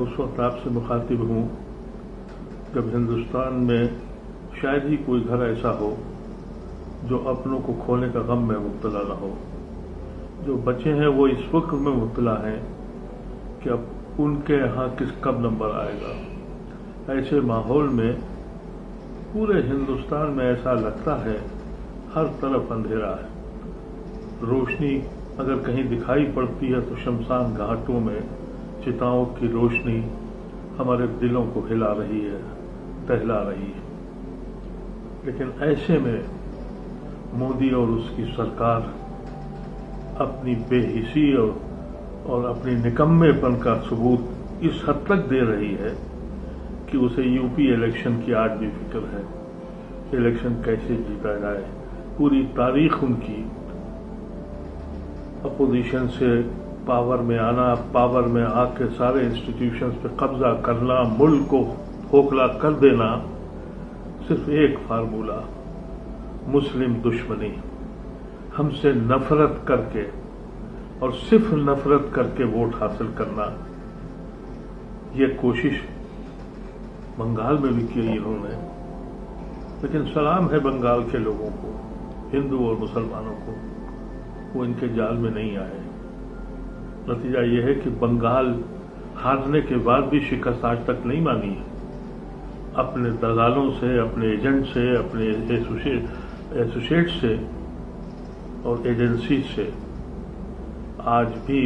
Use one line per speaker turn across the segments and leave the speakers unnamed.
उस वक्त आपसे मुखातिब हूँ जब हिंदुस्तान में शायद ही कोई घर ऐसा हो जो अपनों को खोने का गम में मुब्तला न हो। जो बच्चे हैं वो इस फिक्र में मुब्तला हैं कि अब उनके यहाँ कब नंबर आएगा। ऐसे माहौल में पूरे हिंदुस्तान में ऐसा लगता है हर तरफ अंधेरा है। रोशनी अगर कहीं दिखाई पड़ती है तो शमशान घाटों में चिताओं की रोशनी हमारे दिलों को हिला रही है, टहला रही है। लेकिन ऐसे में मोदी और उसकी सरकार अपनी बेहिसी और अपनी निकम्मेपन का सबूत इस हद तक दे रही है कि उसे यूपी इलेक्शन की आज भी फिक्र है। इलेक्शन कैसे जीता जाए। पूरी तारीख उनकी अपोजिशन से पावर में आना, पावर में आके सारे इंस्टीट्यूशंस पे कब्जा करना, मुल्क को खोखला कर देना, सिर्फ एक फार्मूला, मुस्लिम दुश्मनी। हमसे नफरत करके और सिर्फ नफरत करके वोट हासिल करना। ये कोशिश बंगाल में भी की इन्होंने, लेकिन सलाम है बंगाल के लोगों को, हिंदू और मुसलमानों को, वो इनके जाल में नहीं आए। नतीजा यह है कि बंगाल हारने के बाद भी शिकस्त आज तक नहीं मानी है। अपने दलालों से, अपने एजेंट से, अपने एसोसिएट से और एजेंसी से आज भी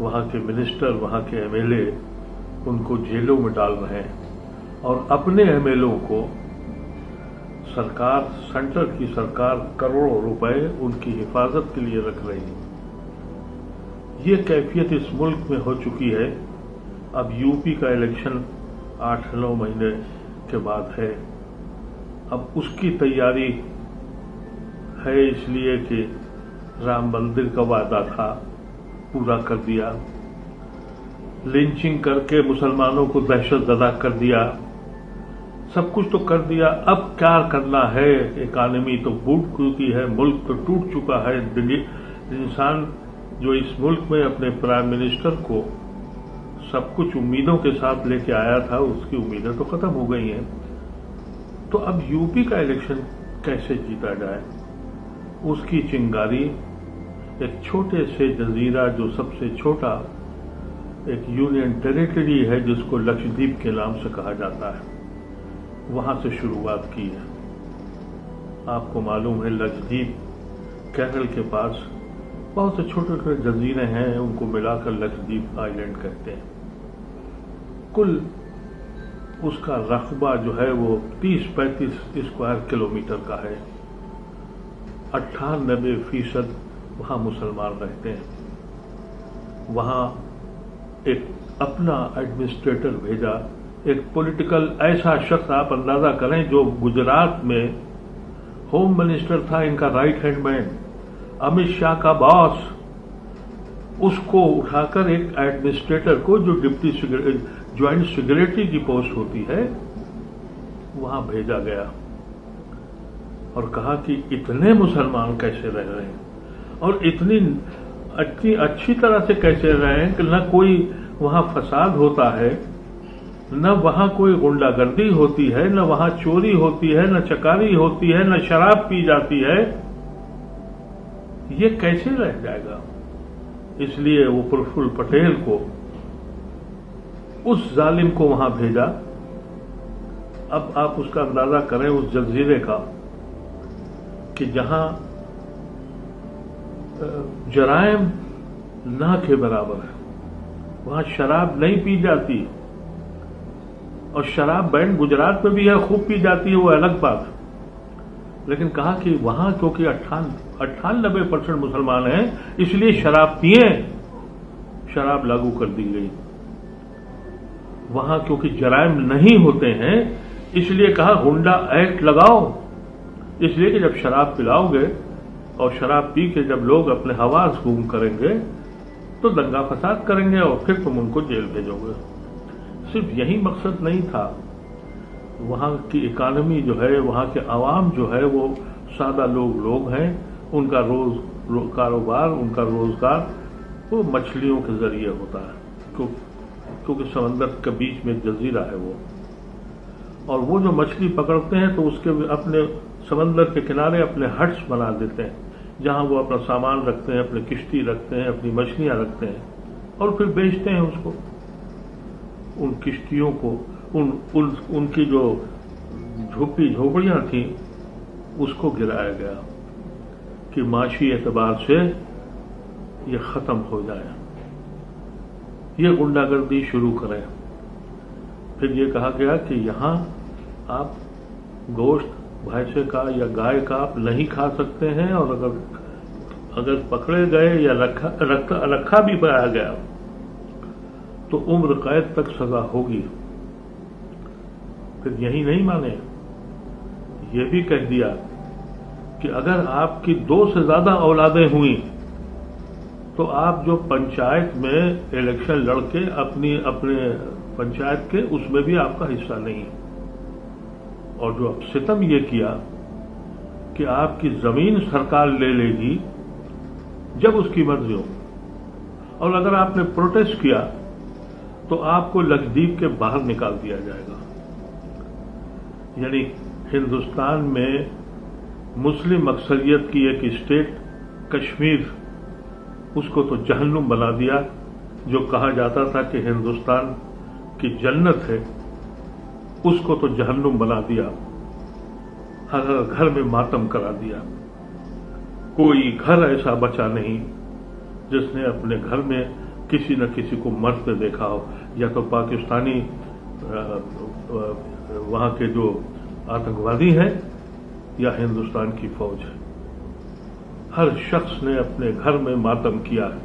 वहां के मिनिस्टर, वहां के एमएलए उनको जेलों में डाल रहे हैं और अपने एमएलए को सरकार, सेंटर की सरकार करोड़ों रुपए उनकी हिफाजत के लिए रख रही है। ये कैफियत इस मुल्क में हो चुकी है। अब यूपी का इलेक्शन 8-9 महीने के बाद है। अब उसकी तैयारी है इसलिए कि राम मंदिर का वादा था, पूरा कर दिया। लिंचिंग करके मुसलमानों को दहशतज़दा कर दिया। सब कुछ तो कर दिया। अब क्या करना है। इकानमी तो बूट चुकी है, मुल्क तो टूट चुका है। इंसान जो इस मुल्क में अपने प्राइम मिनिस्टर को सब कुछ उम्मीदों के साथ लेके आया था, उसकी उम्मीदें तो खत्म हो गई हैं। तो अब यूपी का इलेक्शन कैसे जीता जाए, उसकी चिंगारी एक छोटे से जजीरा, जो सबसे छोटा एक यूनियन टेरिटरी है जिसको लक्षद्वीप के नाम से कहा जाता है, वहां से शुरुआत की है। आपको मालूम है लक्षद्वीप केरल के पास बहुत से छोटे छोटे जजीरे हैं, उनको मिलाकर लक्षद्वीप आइलैंड कहते हैं। कुल उसका रकबा जो है वो 30-35 स्क्वायर किलोमीटर का है। 98% वहां मुसलमान रहते हैं। वहां एक अपना एडमिनिस्ट्रेटर भेजा, एक पॉलिटिकल ऐसा शख्स, आप अंदाजा करें, जो गुजरात में होम मिनिस्टर था, इनका right hand man, Amit Shah का बॉस, उसको उठाकर एक एडमिनिस्ट्रेटर को, जो डिप्टी ज्वाइंट सेक्रेटरी की पोस्ट होती है, वहां भेजा गया और कहा कि इतने मुसलमान कैसे रह रहे हैं और इतनी अच्छी तरह से कैसे रहे हैं कि न कोई वहां फसाद होता है, न वहां कोई गुंडागर्दी होती है, न वहां चोरी होती है, न चकारी होती है, न शराब पी जाती है। ये कैसे रह जाएगा। इसलिए वो प्रफुल्ल पटेल को, उस जालिम को वहां भेजा। अब आप उसका अंदाजा करें उस जजीरे का कि जहां जराइम ना के बराबर है, वहां शराब नहीं पी जाती, और शराब बैन गुजरात में भी है, खूब पी जाती है, वो अलग बात। लेकिन कहा कि वहां क्योंकि 98% मुसलमान हैं, इसलिए शराब पिए, शराब लागू कर दी गई। वहां क्योंकि जराइम नहीं होते हैं, इसलिए कहा गुंडा एक्ट लगाओ, इसलिए कि जब शराब पिलाओगे और शराब पी के जब लोग अपने हवास गुम करेंगे तो दंगा फसाद करेंगे और फिर तुम उनको जेल भेजोगे। सिर्फ यही मकसद नहीं था, वहां की इकानमी जो है, वहां के आवाम जो है, वो सादा लोग हैं, उनका कारोबार, उनका रोजगार वो मछलियों के जरिए होता है। क्योंकि समंदर के बीच में एक जजीरा है वो, और वो जो मछली पकड़ते हैं तो उसके अपने समंदर के किनारे अपने हट्स बना देते हैं, जहां वो अपना सामान रखते हैं, अपनी किश्ती रखते हैं, अपनी मछलियां रखते हैं, और फिर बेचते हैं उसको। उन किश्तियों को उनकी जो झोपड़ियां थी उसको गिराया गया कि माशी एतबार से ये खत्म हो जाए, ये गुंडागर्दी शुरू करें। फिर ये कहा गया कि यहां आप गोश्त भैंसे का या गाय का आप नहीं खा सकते हैं, और अगर पकड़े गए या रखा भी पाया गया तो उम्र कैद तक सजा होगी। फिर यही नहीं माने, ये भी कह दिया कि अगर आपकी 2 से ज्यादा औलादें हुई तो आप जो पंचायत में इलेक्शन लड़के अपने पंचायत के, उसमें भी आपका हिस्सा नहीं। और जो अब सितम ये किया कि आपकी जमीन सरकार ले लेगी जब उसकी मर्जी हो, और अगर आपने प्रोटेस्ट किया तो आपको लक्षद्वीप के बाहर निकाल दिया जाएगा। यानी हिंदुस्तान में मुस्लिम अक्सरियत की एक स्टेट कश्मीर, उसको तो जहन्नुम बना दिया। जो कहा जाता था कि हिंदुस्तान की जन्नत है, उसको तो जहन्नुम बना दिया। हर घर में मातम करा दिया। कोई घर ऐसा बचा नहीं जिसने अपने घर में किसी न किसी को मरते देखा हो, या तो पाकिस्तानी वहां के जो आतंकवादी हैं या हिंदुस्तान की फौज है। हर शख्स ने अपने घर में मातम किया है।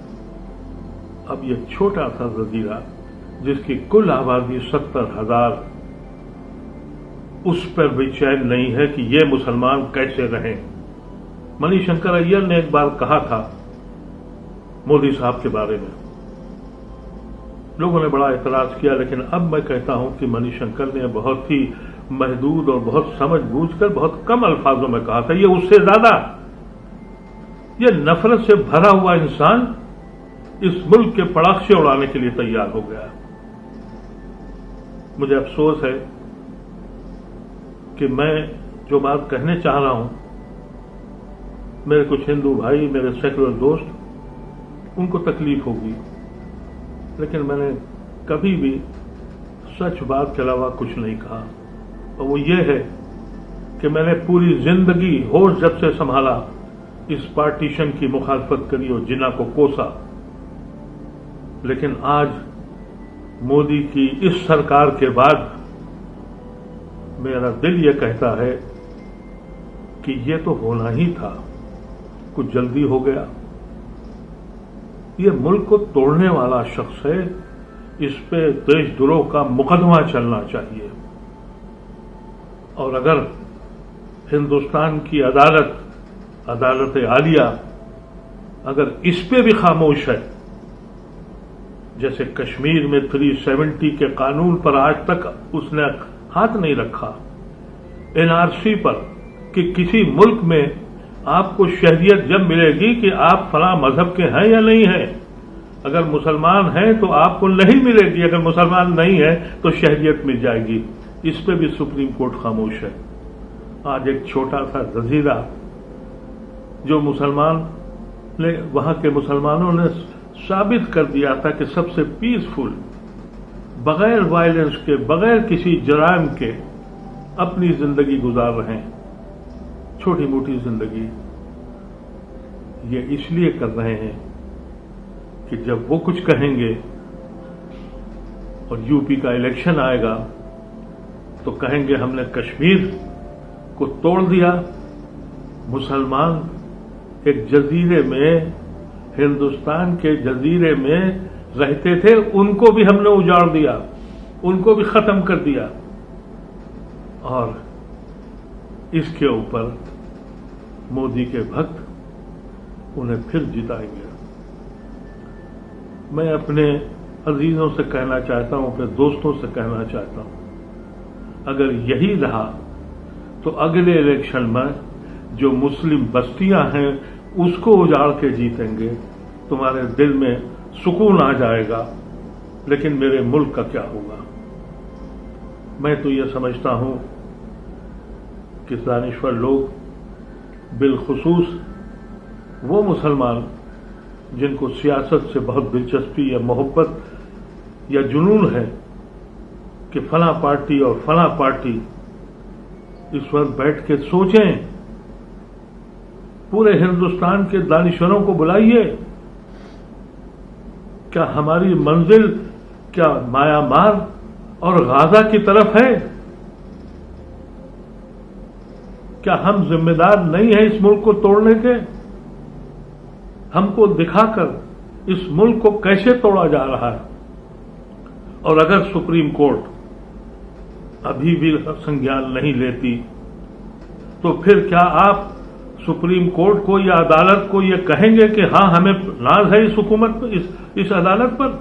अब ये छोटा सा जजीरा जिसकी कुल आबादी 70,000, उस पर भी चैन नहीं है कि ये मुसलमान कैसे रहें। मणिशंकर अय्यर ने एक बार कहा था मोदी साहब के बारे में, लोगों ने बड़ा एतराज किया, लेकिन अब मैं कहता हूं कि मणिशंकर ने बहुत ही महदूद और बहुत समझ बूझकर बहुत कम अल्फाजों में कहा था। ये उससे ज्यादा, ये नफरत से भरा हुआ इंसान इस मुल्क के पड़ाखे उड़ाने के लिए तैयार हो गया। मुझे अफसोस है कि मैं जो बात कहने चाह रहा हूं, मेरे कुछ हिंदू भाई, मेरे सेकुलर दोस्त, उनको तकलीफ होगी, लेकिन मैंने कभी भी सच बात के अलावा कुछ नहीं कहा। और वो ये है कि मैंने पूरी जिंदगी होश जब से संभाला इस पार्टीशन की मुखालफत करी और जिन्ना को कोसा, लेकिन आज मोदी की इस सरकार के बाद मेरा दिल ये कहता है कि ये तो होना ही था, कुछ जल्दी हो गया। ये मुल्क को तोड़ने वाला शख्स है, इस पे देशद्रोह का मुकदमा चलना चाहिए। और अगर हिंदुस्तान की अदालत आलिया अगर इस पे भी खामोश है, जैसे कश्मीर में 370 के कानून पर आज तक उसने हाथ नहीं रखा, एनआरसी पर कि किसी मुल्क में आपको शहरियत जब मिलेगी कि आप फला मजहब के हैं या नहीं हैं, अगर मुसलमान हैं तो आपको नहीं मिलेगी, अगर मुसलमान नहीं है तो शहरियत मिल जाएगी। इस पे भी सुप्रीम कोर्ट खामोश है। आज एक छोटा सा जजीरा जो वहां के मुसलमानों ने साबित कर दिया था कि सबसे पीसफुल, बगैर वायलेंस के, बगैर किसी जराइम के अपनी जिंदगी गुजार रहे हैं, छोटी मोटी जिंदगी। ये इसलिए कर रहे हैं कि जब वो कुछ कहेंगे और यूपी का इलेक्शन आएगा तो कहेंगे हमने कश्मीर को तोड़ दिया, मुसलमान एक जजीरे में, हिंदुस्तान के जजीरे में रहते थे, उनको भी हमने उजाड़ दिया, उनको भी खत्म कर दिया। और इसके ऊपर मोदी के भक्त उन्हें फिर जिताएंगे। मैं अपने अजीजों से कहना चाहता हूं, अपने दोस्तों से कहना चाहता हूं, अगर यही रहा तो अगले इलेक्शन में जो मुस्लिम बस्तियां हैं उसको उजाड़ के जीतेंगे। तुम्हारे दिल में सुकून आ जाएगा لیکن میرے ملک کا کیا ہوگا؟ میں تو یہ سمجھتا ہوں کہ دانشور لوگ، بالخصوص وہ مسلمان جن کو سیاست سے بہت دلچسپی یا محبت یا جنون ہے کہ فلاں پارٹی اور فلاں پارٹی، اس وقت بیٹھ کے سوچیں، پورے ہندوستان کے دانشوروں کو بلائیے، کیا ہماری منزل کیا میانمار اور غازہ کی طرف ہے؟ کیا ہم ذمہ دار نہیں ہیں اس ملک کو توڑنے کے؟ ہم کو دکھا کر اس ملک کو کیسے توڑا جا رہا ہے؟ اور اگر سپریم کورٹ ابھی بھی سنجھان نہیں لیتی تو پھر کیا آپ سپریم کورٹ کو یا عدالت کو یہ کہیں گے کہ ہاں ہمیں ناز ہے اس حکومت پر، اس عدالت پر؟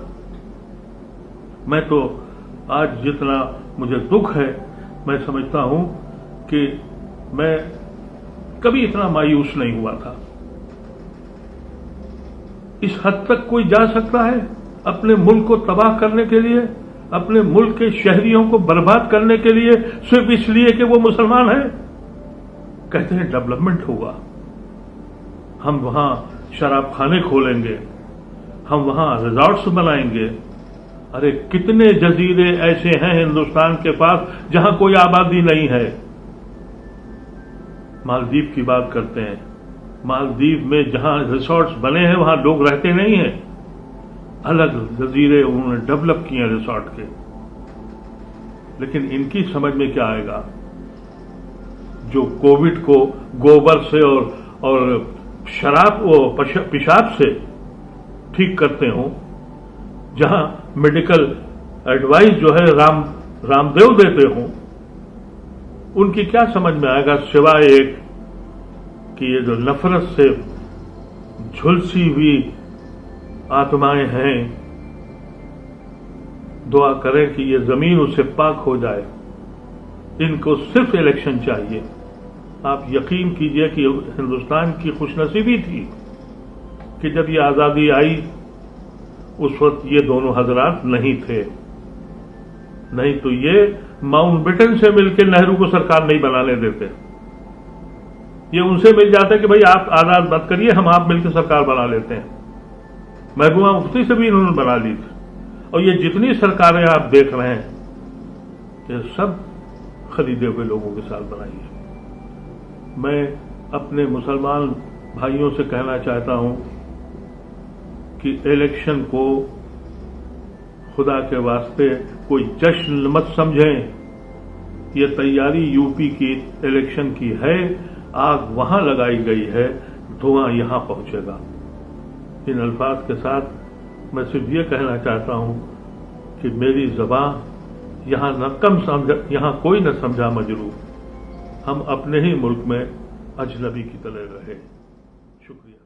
میں تو آج جتنا مجھے دکھ ہے، میں سمجھتا ہوں کہ میں کبھی اتنا مایوس نہیں ہوا تھا۔ اس حد تک کوئی جا سکتا ہے اپنے ملک کو تباہ کرنے کے لیے، اپنے ملک کے شہریوں کو برباد کرنے کے لیے، صرف اس لیے کہ وہ مسلمان ہیں؟ کہتے ہیں ڈیولپمنٹ ہوگا، ہم وہاں شراب خانے کھولیں گے، ہم وہاں ریزارٹس بنائیں گے۔ ارے کتنے جزیرے ایسے ہیں ہندوستان کے پاس جہاں کوئی آبادی نہیں ہے؟ مالدیو کی بات کرتے ہیں، مالدیو میں جہاں ریسورٹس بنے ہیں وہاں لوگ رہتے نہیں ہیں، الگ جزیرے انہوں نے ڈیولپ کیے ہیں ریسورٹ کے۔ لیکن ان کی سمجھ میں کیا آئے گا جو کووڈ کو گوبر سے اور شراب پیشاب سے ٹھیک کرتے ہوں، جہاں میڈیکل ایڈوائز جو ہے رام دیو دیتے ہوں، ان کی کیا سمجھ میں آئے گا سوائے ایک کہ یہ جو نفرت سے جھلسی ہوئی آتمائیں ہیں، دعا کریں کہ یہ زمین اس سے پاک ہو جائے۔ ان کو صرف الیکشن چاہیے۔ آپ یقین کیجئے کہ ہندوستان کی خوش نصیبی تھی کہ جب یہ آزادی آئی اس وقت یہ دونوں حضرات نہیں تھے، نہیں تو یہ ماؤنٹ بیٹن سے مل کے نہرو کو سرکار نہیں بنانے دیتے۔ یہ ان سے مل جاتے کہ بھئی آپ آزاد مت کریے، ہم آپ مل کے سرکار بنا لیتے ہیں۔ محبوبہ مفتی سے بھی انہوں نے بنا لی تھی۔ اور یہ جتنی سرکاریں آپ دیکھ رہے ہیں یہ سب خریدے ہوئے لوگوں کے ساتھ بنائی ہے۔ میں اپنے مسلمان بھائیوں سے کہنا چاہتا ہوں کہ الیکشن کو خدا کے واسطے کوئی جشن مت سمجھیں، یہ تیاری یو پی کی الیکشن کی ہے، آگ وہاں لگائی گئی ہے، دھواں یہاں پہنچے گا۔ ان الفاظ کے ساتھ میں صرف یہ کہنا چاہتا ہوں کہ میری زبان یہاں نہ کم سمجھا، یہاں کوئی نہ سمجھا مجروح، ہم اپنے ہی ملک میں اجنبی کی طرح رہے۔ شکریہ۔